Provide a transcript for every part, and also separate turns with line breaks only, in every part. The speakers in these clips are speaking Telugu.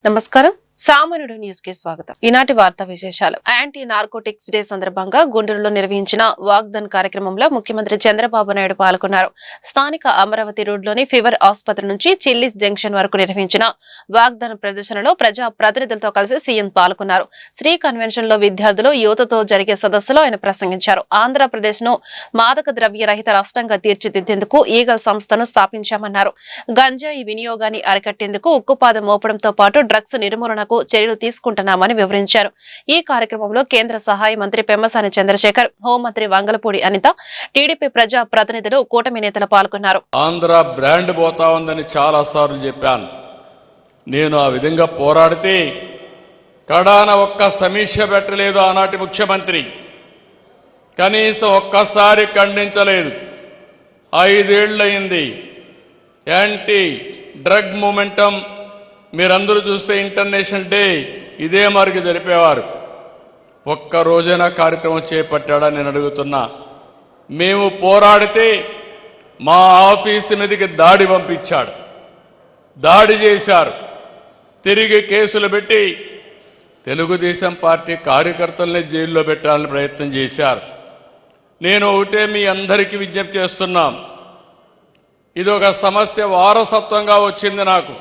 నమస్కారం. సామాన్యుడు న్యూస్ కి స్వాగతం. ఈనాటి వార్తా విశేషాలు. యాంటీ నార్కోటిక్స్ డే సందర్భంగా గుంటూరులో నిర్వహించిన వాగ్దాన్ కార్యక్రమంలో ముఖ్యమంత్రి చంద్రబాబు నాయుడు పాల్గొన్నారు. స్థానిక అమరావతి రోడ్లోని ఫీవర్ ఆసుపత్రి నుంచి చిల్లీస్ జంక్షన్ వరకు నిర్వహించిన వాగ్దాన్ ప్రదర్శనలో ప్రజా ప్రతినిధులతో కలిసి సీఎం పాల్గొన్నారు. శ్రీ కన్వెన్షన్ లో విద్యార్థులు యువతతో జరిగే సదస్సులో ఆయన ప్రసంగించారు. ఆంధ్రప్రదేశ్ ను మాదక ద్రవ్య రహిత రాష్ట్రంగా తీర్చిదిద్దేందుకు ఈగల్ సంస్థను స్థాపించామన్నారు. గంజాయి వినియోగాన్ని అరికట్టేందుకు ఉక్కుపాదం మోపడంతో పాటు డ్రగ్స్ నిర్మూలన చర్యలు తీసుకుంటున్నామని వివరించారు. ఈ కార్యక్రమంలో కేంద్ర సహాయ మంత్రి పెమ్మసాని చంద్రశేఖర్, హోంమంత్రి వంగలపూడి అనిత, టీడీపీ ప్రజా ప్రతినిధులు, కూటమి నేతలు పాల్గొన్నారు.
ఆంధ్ర బ్రాండ్ పోతా ఉందని చాలా సార్లు చెప్పాను. నేను ఆ విధంగా పోరాడితే కడాన ఒక్క సమీక్ష పెట్టలేదు ఆనాటి ముఖ్యమంత్రి. కనీసం ఒక్కసారి ఖండించలేదు. 5 ఏళ్లయింది. యాంటీ డ్రగ్ మూమెంటం మీరందరూ చూస్తే ఇంటర్నేషనల్ డే ఇదే మరికి జరిపేవారు. ఒక్క రోజైనా కార్యక్రమం చేపట్టాడా నేను అడుగుతున్నా. మేము పోరాడితే మా ఆఫీసు మీదకి దాడి పంపించాడు. దాడి చేశారు. తిరిగి కేసులు పెట్టి తెలుగుదేశం పార్టీ కార్యకర్తల్ని జైల్లో పెట్టాలని ప్రయత్నం చేశారు. నేను ఒకటే మీ అందరికీ విజ్ఞప్తి చేస్తున్నాం. ఇదొక సమస్య వారసత్వంగా వచ్చింది నాకు.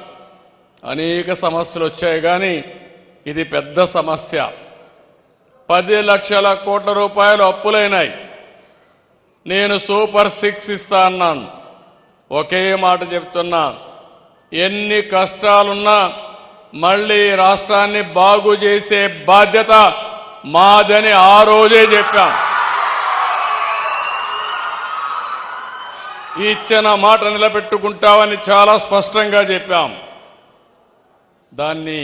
అనేక సమస్యలు వచ్చాయి కానీ ఇది పెద్ద సమస్య. 10 లక్షల కోట్ల రూపాయలు అప్పులైనాయి. నేను సూపర్ 6 ఇస్తా అన్నాను. ఒకే మాట చెప్తున్నా, ఎన్ని కష్టాలున్నా మళ్ళీ రాష్ట్రాన్ని బాగు చేసే బాధ్యత మాదని ఆ రోజే చెప్పాం. ఇచ్చిన మాట నిలబెట్టుకుంటామని చాలా స్పష్టంగా చెప్పాం. దాన్ని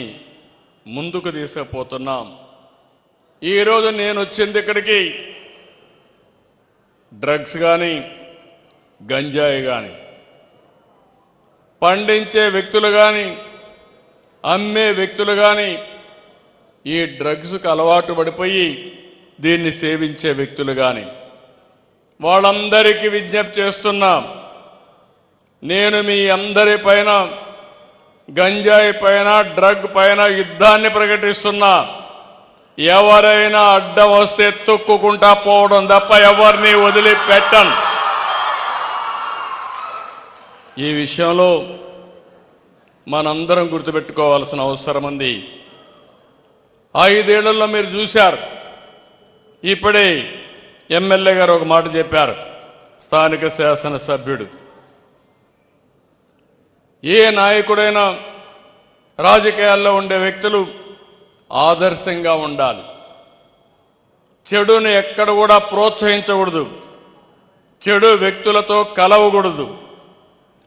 ముందుకు తీసుకుపోతున్నాం. ఈరోజు నేను వచ్చింది ఇక్కడికి డ్రగ్స్ కానీ గంజాయి కానీ పండించే వ్యక్తులు కానీ అమ్మే వ్యక్తులు కానీ ఈ డ్రగ్స్కు అలవాటు పడిపోయి దీన్ని సేవించే వ్యక్తులు కానీ వాళ్ళందరికీ విజ్ఞప్తి చేస్తున్నాం. నేను మీ అందరి పైన గంజాయి పైన డ్రగ్ పైన యుద్ధాన్ని ప్రకటిస్తున్నా. ఎవరైనా అడ్డం వస్తే తొక్కుకుంటా పోవడం తప్ప ఎవరిని వదిలిపెట్టను. ఈ విషయంలో మనందరం గుర్తుపెట్టుకోవాల్సిన అవసరం ఉంది. 5 ఏళ్లలో మీరు చూశారు. ఇప్పుడే ఎమ్మెల్యే గారు ఒక మాట చెప్పారు. స్థానిక శాసనసభ్యుడు, ఏ నాయకుడైనా రాజకీయాల్లో ఉండే వ్యక్తులు ఆదర్శంగా ఉండాలి. చెడును ఎక్కడ కూడా ప్రోత్సహించకూడదు. చెడు వ్యక్తులతో కలవకూడదు.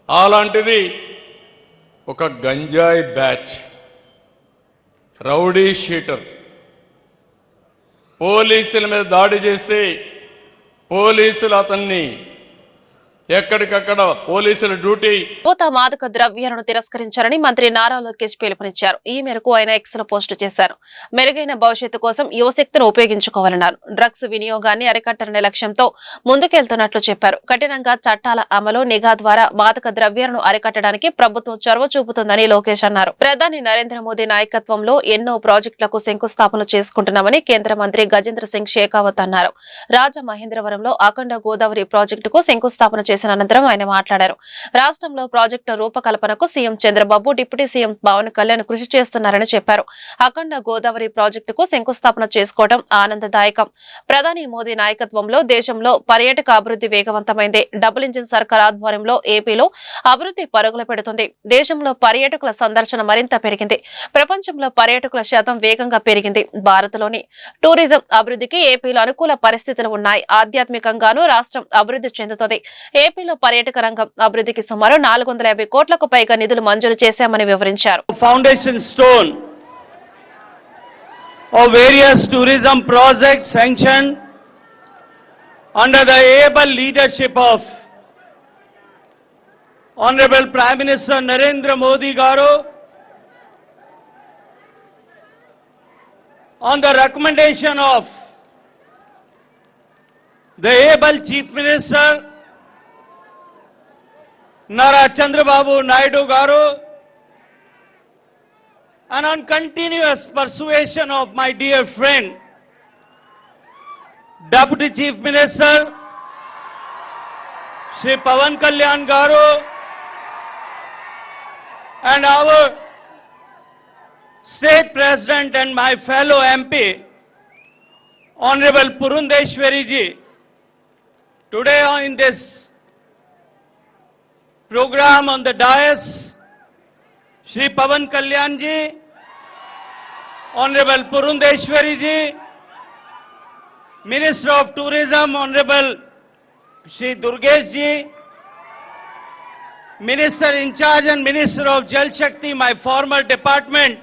అలాంటిది ఒక గంజాయి బ్యాచ్, రౌడీ షీటర్ పోలీసుల మీద దాడి చేస్తే పోలీసులు అతన్ని ఎక్కడికక్కడ పోలీసుల డ్యూటీ.
యువత మాదక ద్రవ్యాలను తిరస్కరించారని మంత్రి నారా లోకేష్ పిలుపునిచ్చారు. ఈ మేరకు ఆయన ఎక్స్ లో పోస్టు చేశారు. మెరుగైన భవిష్యత్తు కోసం యువశక్తిని ఉపయోగించుకోవాలన్నారు. డ్రగ్స్ వినియోగాన్ని అరికట్టాలనే లక్ష్యంతో ముందుకెళ్తున్నట్లు చెప్పారు. కఠినంగా చట్టాల అమలు, నిఘా ద్వారా మాదక ద్రవ్యాలను అరికట్టడానికి ప్రభుత్వం చొరవ చూపుతుందని లోకేష్ అన్నారు. ప్రధాని నరేంద్ర మోదీ నాయకత్వంలో ఎన్నో ప్రాజెక్టులకు శంకుస్థాపనలు చేసుకుంటున్నామని కేంద్ర మంత్రి గజేంద్ర సింగ్ షేకావత్ అన్నారు. రాజమహేంద్రవరంలో అఖండ గోదావరి ప్రాజెక్టుకు శంకుస్థాపన చేసిన అనంతరం ఆయన మాట్లాడారు. రాష్ట్రంలో ప్రాజెక్టు రూపకల్పనకు CM Chandrababu, deputy CM Pawan Kalyan కృషి చేస్తున్నారని చెప్పారు. అఖండ గోదావరి ప్రాజెక్టుకు శంకుస్థాపన చేసుకోవడం ఆనందదాయకం. ప్రధాని మోదీ నాయకత్వంలో దేశంలో పర్యాటక అభివృద్ధి వేగవంతమైంది. డబుల్ ఇంజిన్ సర్కార్ ఆధ్వర్యంలో ఏపీలో అభివృద్ధి పరుగులు పెడుతుంది. దేశంలో పర్యాటకుల సందర్శన మరింత పెరిగింది. ప్రపంచంలో పర్యాటకుల శాతం వేగంగా పెరిగింది. భారత్లోని టూరిజం అభివృద్ధికి ఏపీలో అనుకూల పరిస్థితులు ఉన్నాయి. ఆధ్యాత్మికంగానూ రాష్ట్రం అభివృద్ధి చెందుతుంది. ఏపీలో పర్యాటక రంగం అభివృద్ధికి సుమారు 450 కోట్లకు పైగా నిధులు మంజూరు చేశామని వివరించారు.
Foundation stone of various tourism projects sanctioned under the able leadership of Honorable Prime Minister Narendra Modi garu, on the recommendation of the able Chief Minister Nara Chandrababu Naidu garu, and on continuous persuasion of my dear friend, Deputy Chief Minister, Shri Pawan Kalyan Garu, and our State President and my fellow MP, Honorable Purundeshwari ji, today in this program on the dais, Shri Pawan Kalyan ji, Honorable Purundeshwari ji, Minister of Tourism, Honorable Shri Durgesh ji, Minister in charge and Minister of Jal Shakti, my former department,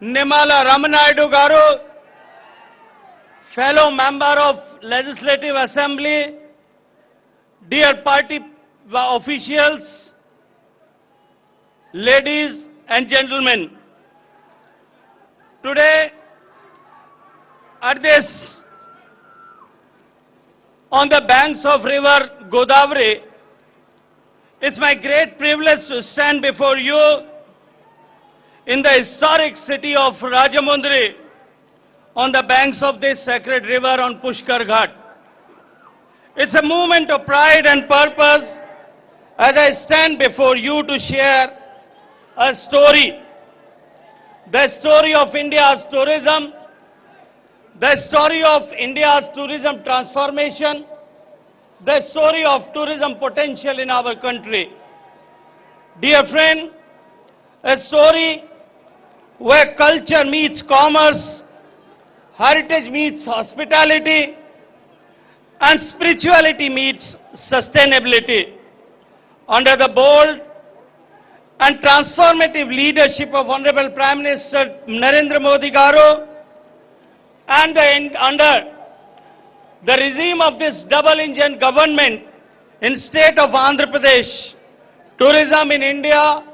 Nimala Ramanaidu Garu, fellow member of Legislative Assembly, dear party officials, ladies and gentlemen, today at this, on the banks of river Godavari, it's my great privilege to stand before you in the historic city of Rajamundry on the banks of this sacred river on Pushkar Ghat. It's a moment of pride and purpose as I stand before you to share a story, the story of India's tourism, the story of India's tourism transformation, the story of tourism potential in our country. Dear friend, a story where culture meets commerce, heritage meets hospitality, and spirituality meets sustainability. Under the bold and transformative leadership of Honorable Prime Minister Narendra Modi Garu, and under the regime of this double-engine government in state of Andhra Pradesh, tourism in India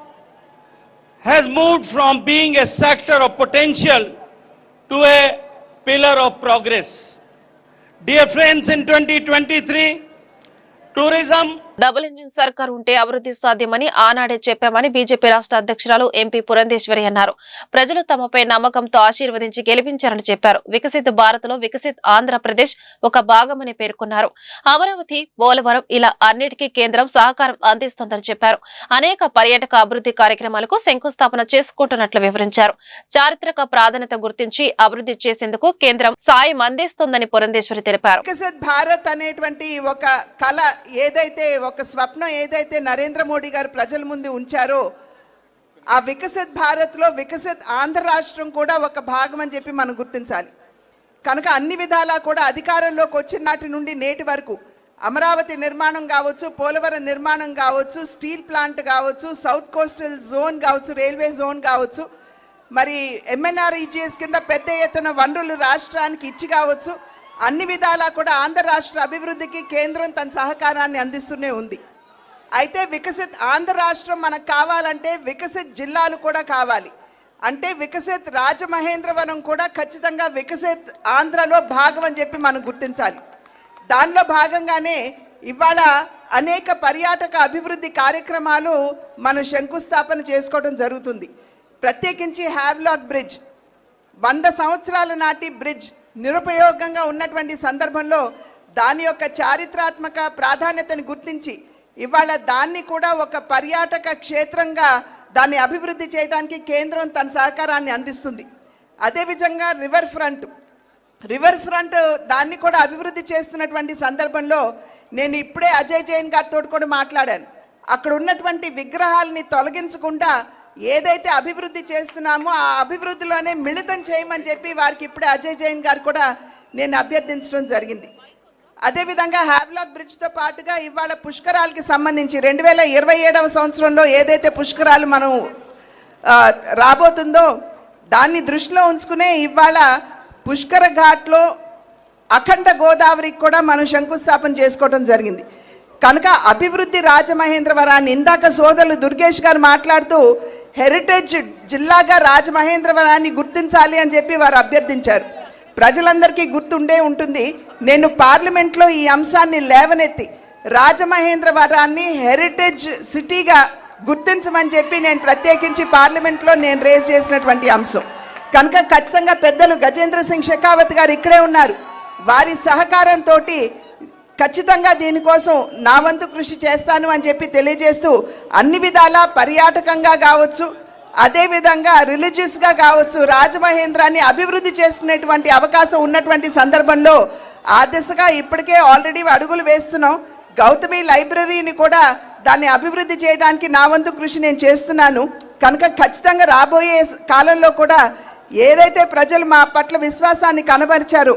has moved from being a sector of potential to a pillar of progress. Dear friends, in 2023, tourism
double engine సర్కార్ ఉంటే అభివృద్ధి సాధ్యమని ఆనాడే చెప్పామని బీజేపీ రాష్ట్ర అధ్యక్షురాలు ఎంపీ పురంధేశ్వరి అన్నారు. ప్రజలు తమపై నమ్మకంతో ఆశీర్వదించి గెలిపించారని చెప్పారు. వికసిత్ భారత్ లో వికసిత్ ఆంధ్రప్రదేశ్ ఒక భాగమని పేర్కొన్నారు. అమరావతి, పోలవరం ఇలా అన్నిటికీ కేంద్రం సహకారం అందిస్తోందని చెప్పారు. అనేక పర్యాటక అభివృద్ధి కార్యక్రమాలకు శంకుస్థాపన చేసుకుంటున్నట్లు వివరించారు. చారిత్రక ప్రాధాన్యత గుర్తించి అభివృద్ధి చేసేందుకు కేంద్రం సాయం అందిస్తోందని పురంధేశ్వరి తెలిపారు.
వికసిత్ భారత్ అనేటువంటి ఒక కళ ఏదైతే ఒక స్వప్నం ఏదైతే నరేంద్ర మోడీ గారు ప్రజల ముందు ఉంచారో ఆ వికసిత్ భారత్ లో వికసిత్ ఆంధ్ర రాష్ట్రం కూడా ఒక భాగం అని చెప్పి మనం గుర్తించాలి. కనుక అన్ని విధాలా కూడా అధికారంలోకి వచ్చిన నాటి నుండి నేటి వరకు అమరావతి నిర్మాణం కావచ్చు, పోలవరం నిర్మాణం కావచ్చు, స్టీల్ ప్లాంట్ కావచ్చు, సౌత్ కోస్టల్ జోన్ కావచ్చు, రైల్వే జోన్ కావచ్చు, మరి MNREGS కింద పెద్ద ఎత్తున వనరులు రాష్ట్రానికి ఇచ్చి కావచ్చు, అన్ని విధాలా కూడా ఆంధ్ర రాష్ట్ర అభివృద్ధికి కేంద్రం తన సహకారాన్ని అందిస్తూనే ఉంది. అయితే వికసిత్ ఆంధ్ర రాష్ట్రం మనకు కావాలంటే వికసిత్ జిల్లాలు కూడా కావాలి. అంటే వికసిత్ రాజమహేంద్రవరం కూడా ఖచ్చితంగా వికసిత్ ఆంధ్రలో భాగం అని చెప్పి మనం గుర్తించాలి. దానిలో భాగంగానే ఇవాళ అనేక పర్యాటక అభివృద్ధి కార్యక్రమాలు మనం శంకుస్థాపన చేసుకోవడం జరుగుతుంది. ప్రత్యేకించి హ్యావ్లాక్ బ్రిడ్జ్ 100 సంవత్సరాల నాటి బ్రిడ్జ్ నిరుపయోగంగా ఉన్నటువంటి సందర్భంలో దాని యొక్క చారిత్రాత్మక ప్రాధాన్యతను గుర్తించి ఇవాళ దాన్ని కూడా ఒక పర్యాటక క్షేత్రంగా దాన్ని అభివృద్ధి చేయడానికి కేంద్రం తన సహకారాన్ని అందిస్తుంది. అదేవిధంగా రివర్ ఫ్రంట్ దాన్ని కూడా అభివృద్ధి చేస్తున్నటువంటి సందర్భంలో నేను ఇప్పుడే అజయ్ జైన్ గారితో కూడా మాట్లాడాను. అక్కడ ఉన్నటువంటి విగ్రహాలని తొలగించకుండా ఏదైతే అభివృద్ధి చేస్తున్నామో ఆ అభివృద్ధిలోనే మిళితం చేయమని చెప్పి వారికి ఇప్పుడే అజయ్ జైన్ గారు కూడా నేను అభ్యర్థించడం జరిగింది. అదేవిధంగా హ్యావ్లాక్ బ్రిడ్జ్తో పాటుగా ఇవాళ పుష్కరాలకి సంబంధించి 2027వ సంవత్సరంలో ఏదైతే పుష్కరాలు మనం రాబోతుందో దాన్ని దృష్టిలో ఉంచుకునే ఇవాళ పుష్కర ఘాట్లో అఖండ గోదావరికి కూడా మనం శంకుస్థాపన చేసుకోవడం జరిగింది. కనుక అభివృద్ధి రాజమహేంద్రవరాన్ని ఇందాక సోదరులు దుర్గేష్ గారు మాట్లాడుతూ హెరిటేజ్ జిల్లాగా రాజమహేంద్రవరాన్ని గుర్తించాలి అని చెప్పి వారు అభ్యర్థించారు. ప్రజలందరికీ గుర్తుండే ఉంటుంది. నేను పార్లమెంట్లో ఈ అంశాన్ని లేవనెత్తి రాజమహేంద్రవరాన్ని హెరిటేజ్ సిటీగా గుర్తించమని చెప్పి నేను ప్రత్యేకించి పార్లమెంట్లో నేను రేజ్ చేసినటువంటి అంశం కనుక ఖచ్చితంగా పెద్దలు గజేంద్ర సింగ్ షెకావత్ గారు ఇక్కడే ఉన్నారు. వారి సహకారంతో ఖచ్చితంగా దీనికోసం నా వంతు కృషి చేస్తాను అని చెప్పి తెలియజేస్తూ అన్ని విధాలా పర్యాటకంగా కావచ్చు, అదేవిధంగా రిలీజియస్గా కావచ్చు, రాజమహేంద్రాన్ని అభివృద్ధి చేసుకునేటువంటి అవకాశం ఉన్నటువంటి సందర్భంలో ఆ దిశగా ఇప్పటికే ఆల్రెడీ అడుగులు వేస్తున్నాం. గౌతమి లైబ్రరీని కూడా దాన్ని అభివృద్ధి చేయడానికి నా వంతు కృషి నేను చేస్తున్నాను. కనుక ఖచ్చితంగా రాబోయే కాలంలో కూడా ఏదైతే ప్రజలు మా పట్ల విశ్వాసాన్ని కనబరిచారు.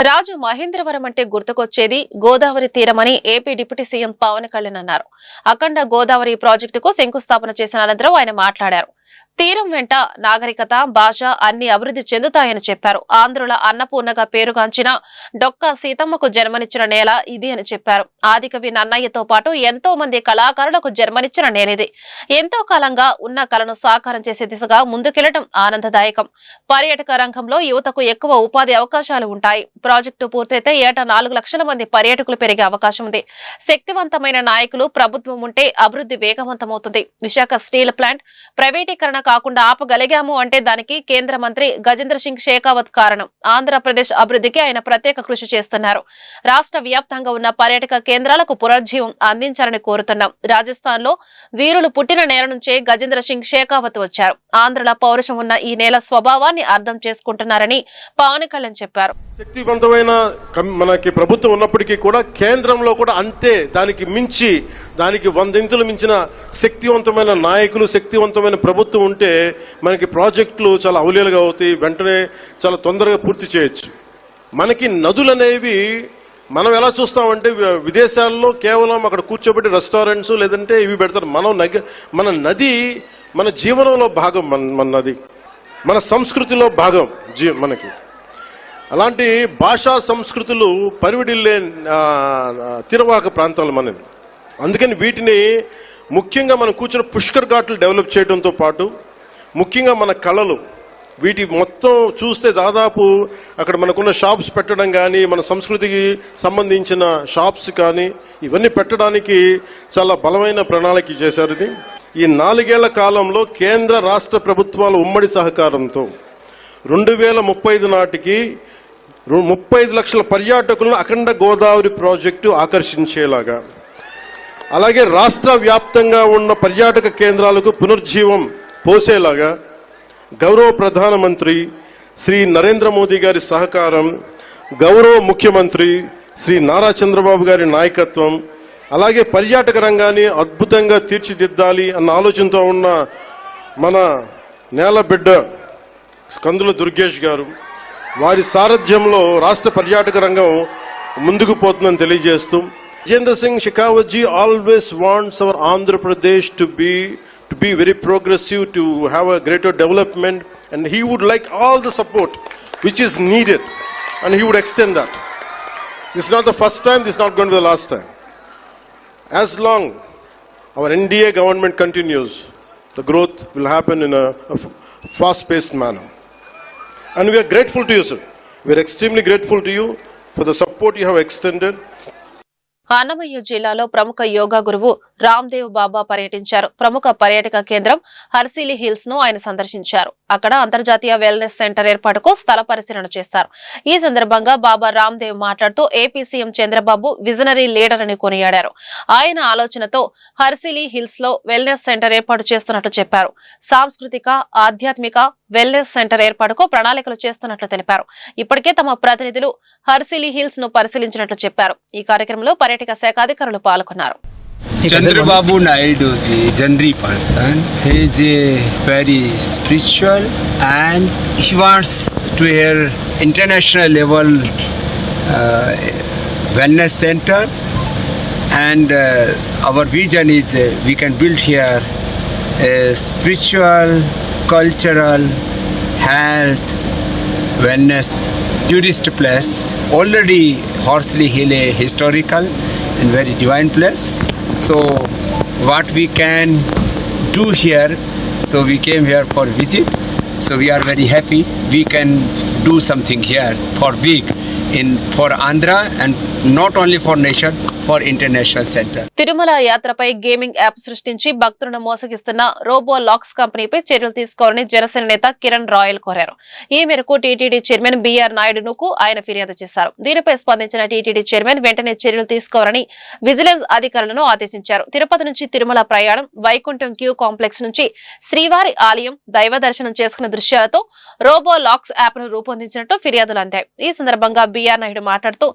రాజు మహేంద్రవరం అంటే గుర్తుకొచ్చేది గోదావరి తీరమని AP deputy CM Pawan Kalyan అన్నారు. అఖండ గోదావరి ప్రాజెక్టుకు శంకుస్థాపన చేసిన అనంతరం ఆయన మాట్లాడారు. తీరం వెంట నాగరికత, భాష అన్ని అభివృద్ధి చెందుతాయని చెప్పారు. ఆంధ్రుల అన్నపూర్ణగా పేరుగాంచిన డొక్కా సీతమ్మకు జన్మనిచ్చిన నేల ఇది అని చెప్పారు. ఆదికవి నన్నయ్యతో పాటు ఎంతో మంది కళాకారులకు జన్మనిచ్చిన నేల ఇది. ఎంతో కాలంగా ఉన్న కళను సాకారం చేసే దిశగా ముందుకెళ్లడం ఆనందదాయకం. పర్యాటక రంగంలో యువతకు ఎక్కువ ఉపాధి అవకాశాలు ఉంటాయి. ప్రాజెక్టు పూర్తయితే ఏటా 4 లక్షల మంది పర్యాటకులు పెరిగే అవకాశం ఉంది. శక్తివంతమైన నాయకులు, ప్రభుత్వం ఉంటే అభివృద్ధి వేగవంతమవుతుంది. విశాఖ స్టీల్ ప్లాంట్ ప్రైవేటీకరణ కాకుండా ఆపగలిగాము అంటే దానికి కేంద్ర మంత్రి గజేంద్ర సింగ్ షెకావత్ కారణం. ఆంధ్రప్రదేశ్ అభివృద్ధికి ఆయన ప్రత్యేక కృషి చేస్తున్నారు. రాష్ట్ర వ్యాప్తంగా ఉన్న పర్యాటక కేంద్రాలకు పునర్జీవం అందించాలని కోరుతున్నాం. రాజస్థాన్ లో వీరులు పుట్టిన నేల నుంచే గజేంద్ర సింగ్ షెకావత్ వచ్చారు. ఆంధ్రుల పౌరుషం ఉన్న ఈ నేల స్వభావాన్ని అర్థం చేసుకుంటున్నారని పవన్ కళ్యాణ్ చెప్పారు.
శక్తివంతమైన మనకి ప్రభుత్వం ఉన్నప్పటికీ కూడా కేంద్రంలో కూడా అంతే, దానికి మించి, దానికి 100 ఇంతులు మించిన శక్తివంతమైన నాయకులు, శక్తివంతమైన ప్రభుత్వం ఉంటే మనకి ప్రాజెక్టులు చాలా అవలీలుగా అవుతాయి, వెంటనే చాలా తొందరగా పూర్తి చేయొచ్చు. మనకి నదులు అనేవి మనం ఎలా చూస్తామంటే విదేశాల్లో కేవలం అక్కడ కూర్చోబెట్టి రెస్టారెంట్స్ లేదంటే ఇవి పెడతారు. మన నది మన జీవనంలో భాగం, మన నది మన సంస్కృతిలో భాగం మనకి. అలాంటి భాషా సంస్కృతులు పరివిడిల్లే తిరవాక ప్రాంతాలు మనవి. అందుకని వీటిని ముఖ్యంగా మనం కూర్చున్న పుష్కర్ ఘాట్లు డెవలప్ చేయడంతో పాటు ముఖ్యంగా మన కళలు, వీటి మొత్తం చూస్తే దాదాపు అక్కడ మనకున్న షాప్స్ పెట్టడం కానీ, మన సంస్కృతికి సంబంధించిన షాప్స్ కానీ ఇవన్నీ పెట్టడానికి చాలా బలమైన ప్రణాళిక చేశారు. ఇది ఈ 4 ఏళ్ల కాలంలో కేంద్ర రాష్ట్ర ప్రభుత్వాల ఉమ్మడి సహకారంతో 2035 నాటికి 35 లక్షల పర్యాటకులను అఖండ గోదావరి ప్రాజెక్టు ఆకర్షించేలాగా, అలాగే రాష్ట్ర వ్యాప్తంగా ఉన్న పర్యాటక కేంద్రాలకు పునర్జీవం పోసేలాగా గౌరవ ప్రధానమంత్రి శ్రీ నరేంద్ర మోదీ గారి సహకారం, గౌరవ ముఖ్యమంత్రి శ్రీ నారా చంద్రబాబు గారి నాయకత్వం, అలాగే పర్యాటక రంగాన్ని అద్భుతంగా తీర్చిదిద్దాలి అన్న ఆలోచనతో ఉన్న మన నేలబిడ్డ కందుల దుర్గేష్ గారు, వారి సారథ్యంలో రాష్ట్ర పర్యాటక రంగం ముందుకు పోతుందని తెలియజేస్తూ, Gajendra Singh Shekhawat ji always wants our Andhra Pradesh to be very progressive, to have a greater development, and he would like all the support which is needed, and he would extend that. This is not the first time, this is not going to be the last time. As long our NDA government continues, the growth will happen in a fast-paced manner. And we are grateful to you, sir. We are extremely grateful to you for the support you have extended.
Annamayya జిల్లాలో ప్రముఖ యోగా గురువు రామ్దేవ్ బాబా పర్యటించారు. ప్రముఖ పర్యాటక కేంద్రం హర్సిలీ హిల్స్ ను ఆయన సందర్శించారు. అక్కడ అంతర్జాతీయ వెల్నెస్ సెంటర్ ఏర్పాటుకు స్థల పరిశీలన చేశారు. ఈ సందర్భంగా బాబా రామ్దేవ్ మాట్లాడుతూ AP CM Chandrababu visionary leader అని కొనియాడారు. ఆయన ఆలోచనతో హర్సిలీ హిల్స్ లో వెల్నెస్ సెంటర్ ఏర్పాటు చేస్తున్నట్లు చెప్పారు. సాంస్కృతిక, ఆధ్యాత్మిక వెల్నెస్ సెంటర్ ఏర్పాటుకు ప్రణాళికలు చేస్తున్నట్లు తెలిపారు. ఇప్పటికే తమ ప్రతినిధులు హర్సిలీ హిల్స్ ను పరిశీలించినట్లు చెప్పారు. ఈ కార్యక్రమంలో పర్యాటక శాఖ అధికారులు పాల్గొన్నారు.
Chandrababu Naidu ji is a generous person. He is a very spiritual and he wants to have international level wellness center, and our vision is we can build here a spiritual, cultural, health, wellness tourist place. Already Horsley Hill a historical and very divine place. So what we can do here, so we came here for visit So we are very happy we can do something here for big for Andhra and not only for nation, for international center.
Tirumala యాత్రపై గేమింగ్ యాప్ సృష్టించి భక్తులను మోసగిస్తున్న రోబో లాక్స్ కంపెనీపై చర్యలు తీసుకోవాలని జనసేన నేత కిరణ్ రాయల్ కోరారు. ఈ మేరకు టీటీడీ చైర్మన్ బిఆర్ నాయుడుకు ఆయన ఫిర్యాదు చేశారు. దీనిపై స్పందించిన టీటీడీ చైర్మన్ వెంటనే చర్యలు తీసుకోవాలని విజిలెన్స్ అధికారులను ఆదేశించారు. తిరుపతి నుంచి తిరుమల ప్రయాణం, వైకుంఠం క్యూ కాంప్లెక్స్ నుంచి శ్రీవారి ఆలయం దైవ దర్శనం చేసుకున్న దృశ్యాలతో రోబో లాక్స్ యాప్ ను రూపొందించినట్టు ఫిర్యాదులు అందాయి. ఈ సందర్భంగా బిఆర్ నాయుడు మాట్లాడుతూ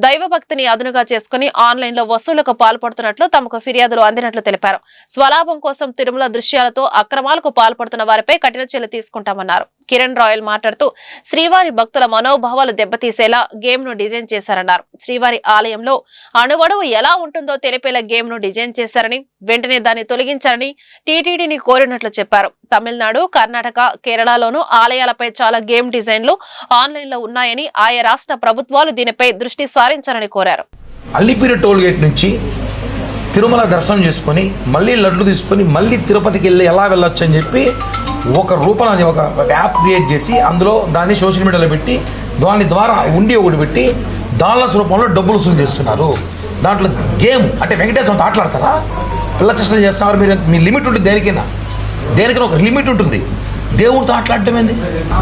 దైవ భక్తిని అదునుగా చేసుకుని ఆన్లైన్ లో వసూళ్లకు పాల్పడుతున్నట్లు తమకు ఫిర్యాదులు అందినట్లు తెలిపారు. స్వలాభం కోసం తిరుమల దృశ్యాలతో అక్రమాలకు పాల్పడుతున్న వారిపై కఠిన చర్యలు తీసుకుంటామన్నారు. కిరణ్ రాయల్ మాట్లాడుతూ శ్రీవారి భక్తుల మనోభావాలు దెబ్బతీసేలా గేమ్ ను డిజైన్ చేశారన్నారు. శ్రీవారి ఆలయంలో అణువణువు ఎలా ఉంటుందో తెలిపేలా గేమ్ ను డిజైన్ చేశారని, వెంటనే దాన్ని తొలగించారని టీటీడీని కోరినట్లు చెప్పారు. తమిళనాడు, కర్ణాటక, కేరళలోనూ ఆలయాలపై చాలా గేమ్ డిజైన్లు ఆన్లైన్ లో ఉన్నాయని, ఆయా రాష్ట్ర ప్రభుత్వాలు దీనిపై దృష్టి సారించాలని కోరారు.
అల్లిపిరి టోల్ గేట్ నుంచి తిరుమల దర్శనం చేసుకుని మళ్ళీ లడ్లు తీసుకుని మళ్ళీ తిరుపతికి వెళ్ళి ఎలా వెళ్ళొచ్చు అని చెప్పి ఒక రూపంలో ఒక యాప్ క్రియేట్ చేసి అందులో దాన్ని సోషల్ మీడియాలో పెట్టి దాని ద్వారా ఉండి ఒకటి పెట్టి డాలర్స్ రూపంలో డబ్బులు వసూలు చేస్తున్నారు. దాంట్లో గేమ్ అంటే వెంకటేశ్వరంతో ఆటలాడతారా? పిల్ల చేష్టలు చేస్తున్నారు. మీరు మీ లిమిట్ ఉంటుంది, దేనికైనా ఒక లిమిట్ ఉంటుంది. దేవుడితో ఆటలాడటం ఏంది?